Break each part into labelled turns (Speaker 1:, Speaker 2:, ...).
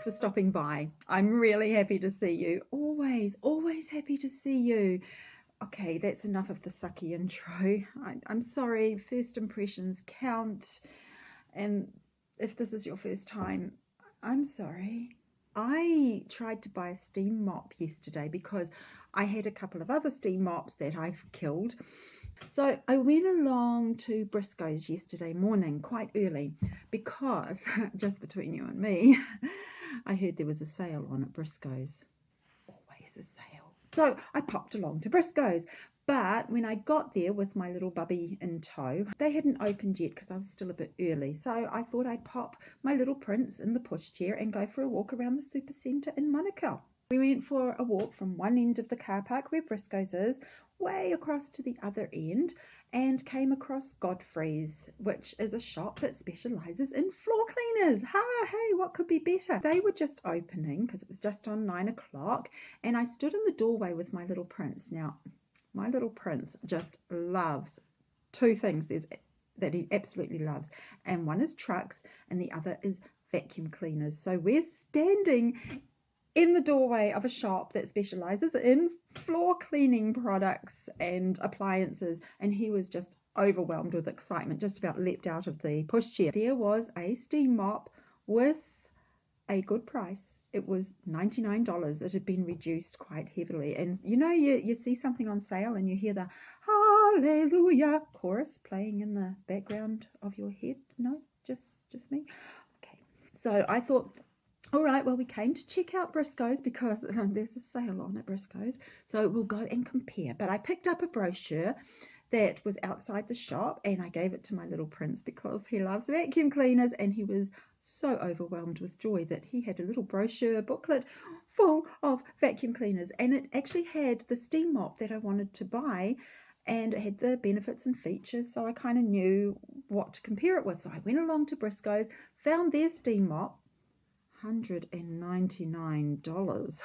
Speaker 1: thanks for stopping by. I'm really happy to see you. Always happy to see you. Okay, that's enough of the sucky intro. I'm sorry, first impressions count. And if this is your first time, I'm sorry. I tried to buy a steam mop yesterday because I had a couple of other steam mops that I've killed. So I went along to Briscoe's yesterday morning quite early because, just between you and me, I heard there was a sale on at Briscoe's. Always a sale. So I popped along to Briscoe's. But when I got there with my little bubby in tow, they hadn't opened yet because I was still a bit early. So I thought I'd pop my little prince in the pushchair and go for a walk around the supercentre in Manukau. We went for a walk from one end of the car park where Briscoe's is, way across to the other end, and came across Godfrey's, which is a shop that specialises in floor cleaners. Hey, what could be better? They were just opening because it was just on 9 o'clock, and I stood in the doorway with my little prince. Now, my little prince just loves two things that he absolutely loves, and one is trucks and the other is vacuum cleaners. So we're standing in the doorway of a shop that specializes in floor cleaning products and appliances, and he was just overwhelmed with excitement, just about leapt out of the pushchair. There was a steam mop with a good price. It was $99. It had been reduced quite heavily, and you see something on sale and you hear the hallelujah chorus playing in the background of your head. No, just me. Okay, so I thought, all right, well, we came to check out Briscoe's because there's a sale on at Briscoe's, so we'll go and compare. But I picked up a brochure that was outside the shop, and I gave it to my little prince because he loves vacuum cleaners, and he was so overwhelmed with joy that he had a little brochure booklet full of vacuum cleaners, and it actually had the steam mop that I wanted to buy, and it had the benefits and features, so I kind of knew what to compare it with. So I went along to Briscoe's, found their steam mop, $199.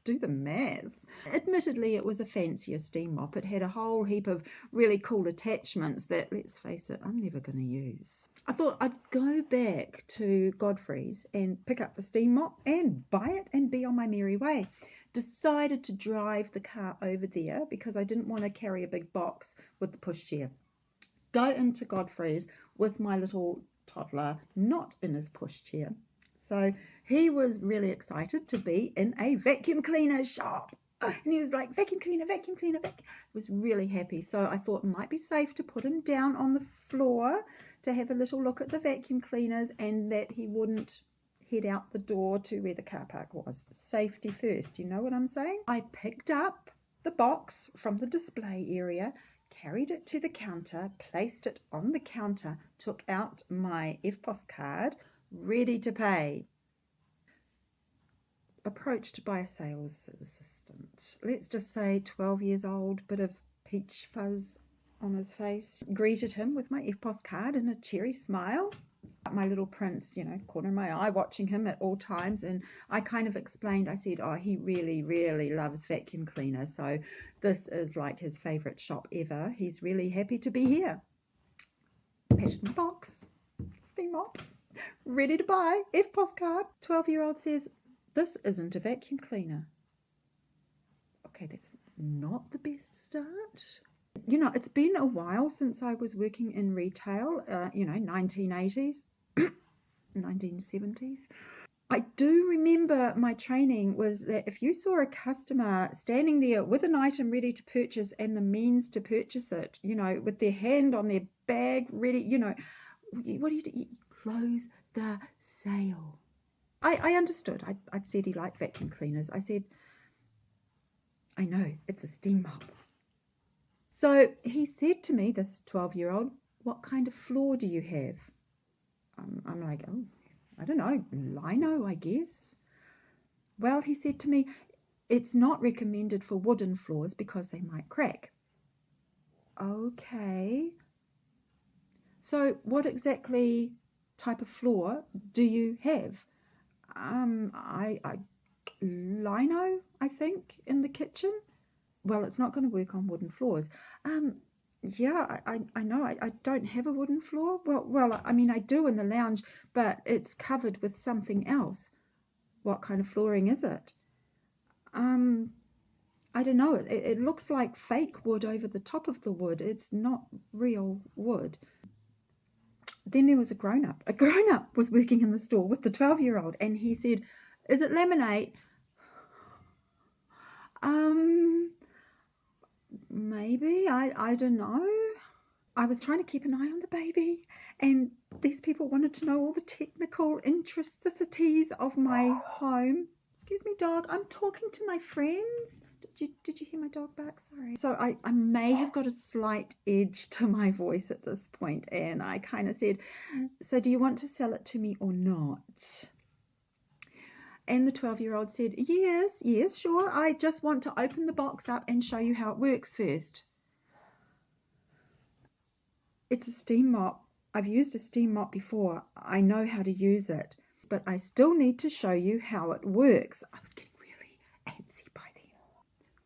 Speaker 1: Do the maths. Admittedly, it was a fancier steam mop. It had a whole heap of really cool attachments that, let's face it, I'm never going to use. I thought I'd go back to Godfrey's and pick up the steam mop and buy it and be on my merry way. Decided to drive the car over there because I didn't want to carry a big box with the pushchair. Go into Godfrey's with my little toddler not in his pushchair. So he was really excited to be in a vacuum cleaner shop. And he was like, vacuum cleaner, vacuum cleaner, vacuum. He was really happy. So I thought it might be safe to put him down on the floor to have a little look at the vacuum cleaners, and that he wouldn't head out the door to where the car park was. Safety first, you know what I'm saying? I picked up the box from the display area, carried it to the counter, placed it on the counter, took out my FPOS card, ready to pay. Approached by a sales assistant. Let's just say 12 years old, bit of peach fuzz on his face. Greeted him with my FPOS card and a cheery smile. My little prince, corner of my eye, watching him at all times, and I kind of explained, I said, oh, he really loves vacuum cleaners, so this is like his favorite shop ever. He's really happy to be here. Patted my box, steam mop, ready to buy, FPOS card. 12-year-old says, this isn't a vacuum cleaner. Okay, that's not the best start. It's been a while since I was working in retail, 1980s, 1970s. I do remember my training was that if you saw a customer standing there with an item ready to purchase and the means to purchase it, with their hand on their bag ready, what do you do? You close the sale. I understood. I'd said he liked vacuum cleaners. I said, I know, it's a steam mop. So he said to me, this 12-year-old, what kind of floor do you have? I'm like, oh, I don't know, lino, I guess. Well, he said to me, it's not recommended for wooden floors because they might crack. Okay. So what exactly type of floor do you have? I lino, I think, in the kitchen. Well, it's not going to work on wooden floors. Yeah, I know. I don't have a wooden floor. Well, I mean, I do in the lounge, but it's covered with something else. What kind of flooring is it? I don't know. It looks like fake wood over the top of the wood. It's not real wood. Then there was a grown-up. A grown-up was working in the store with the 12-year-old, and he said, "Is it laminate?" Maybe. I don't know. I was trying to keep an eye on the baby, and these people wanted to know all the technical intricacies of my home. Excuse me, dog. I'm talking to my friends. Did you hear my dog bark? Sorry. So I may have got a slight edge to my voice at this point, and I kind of said, "So do you want to sell it to me or not?" And the 12-year-old said, yes, sure. I just want to open the box up and show you how it works first. It's a steam mop. I've used a steam mop before. I know how to use it, but I still need to show you how it works. I was getting really antsy by then.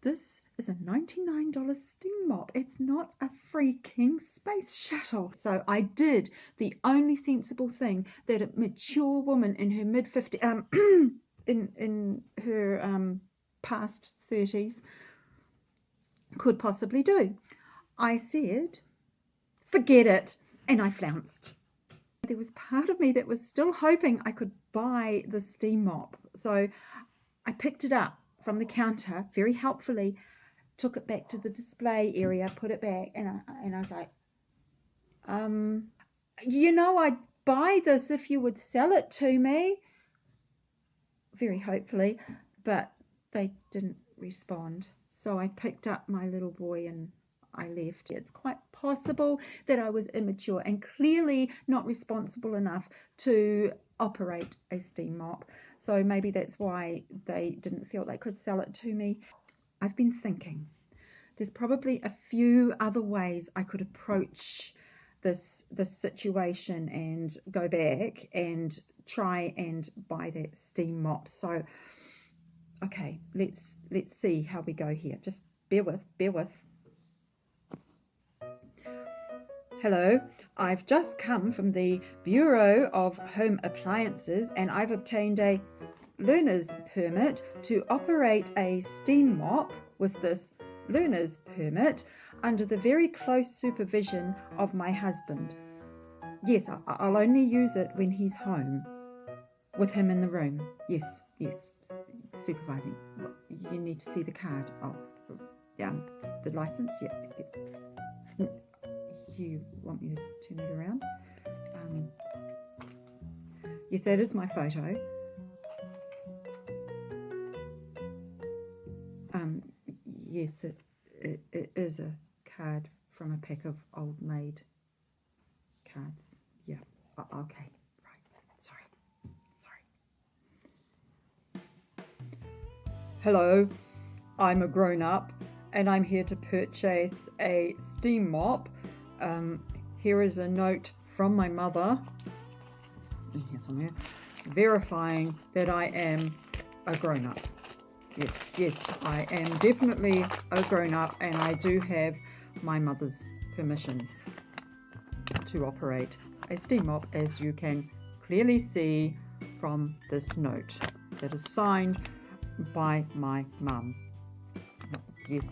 Speaker 1: This is a $99 steam mop. It's not a freaking space shuttle. So I did the only sensible thing that a mature woman in her mid-50s, in her past 30s could possibly do. I said, "Forget it," and I flounced. There was part of me that was still hoping I could buy the steam mop. So I picked it up from the counter very helpfully, took it back to the display area, put it back, and I was like, I'd buy this if you would sell it to me. Very hopefully, but they didn't respond. So I picked up my little boy and I left. It's quite possible that I was immature and clearly not responsible enough to operate a steam mop. So maybe that's why they didn't feel they could sell it to me. I've been thinking there's probably a few other ways I could approach this situation and go back and try and buy that steam mop. So okay, let's see how we go here. Just bear with. Hello, I've just come from the Bureau of Home Appliances and I've obtained a learner's permit to operate a steam mop with this learner's permit under the very close supervision of my husband. Yes, I'll only use it when he's home, with him in the room. Yes, supervising. You need to see the card. Oh, yeah, the license. Yeah. You want me to turn it around? Yes, that is my photo. Yes, it is a card from a pack of old maid cards. Yeah. Okay. Right. Sorry. Hello, I'm a grown-up and I'm here to purchase a steam mop. Here is a note from my mother, here somewhere, verifying that I am a grown-up. Yes, I am definitely a grown-up and I do have my mother's permission to operate a steam mop, as you can clearly see from this note that is signed by my mum. Yes,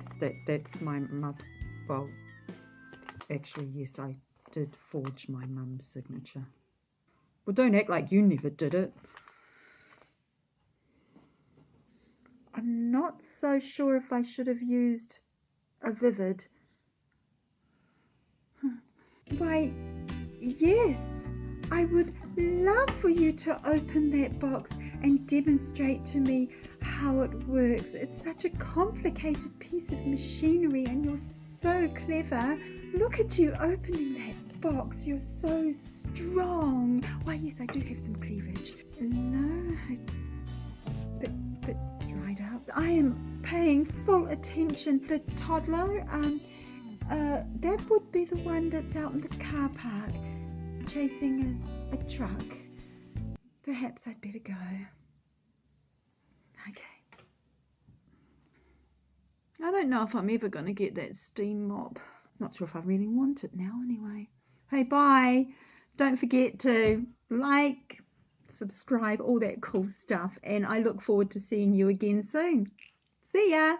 Speaker 1: that's my mother. Well, actually, yes, I did forge my mum's signature. Well, don't act like you never did it. I'm not so sure if I should have used a vivid. Why, yes, I would love for you to open that box and demonstrate to me how it works. It's such a complicated piece of machinery and you're so clever. Look at you opening that box. You're so strong. Why, yes, I do have some cleavage. No, it's a bit dried up. I am paying full attention. The toddler, that would be the one that's out in the car park chasing a truck. Perhaps I'd better go. Okay. I don't know if I'm ever going to get that steam mop. Not sure if I really want it now anyway. Hey, bye. Don't forget to like, subscribe, all that cool stuff. And I look forward to seeing you again soon. See ya!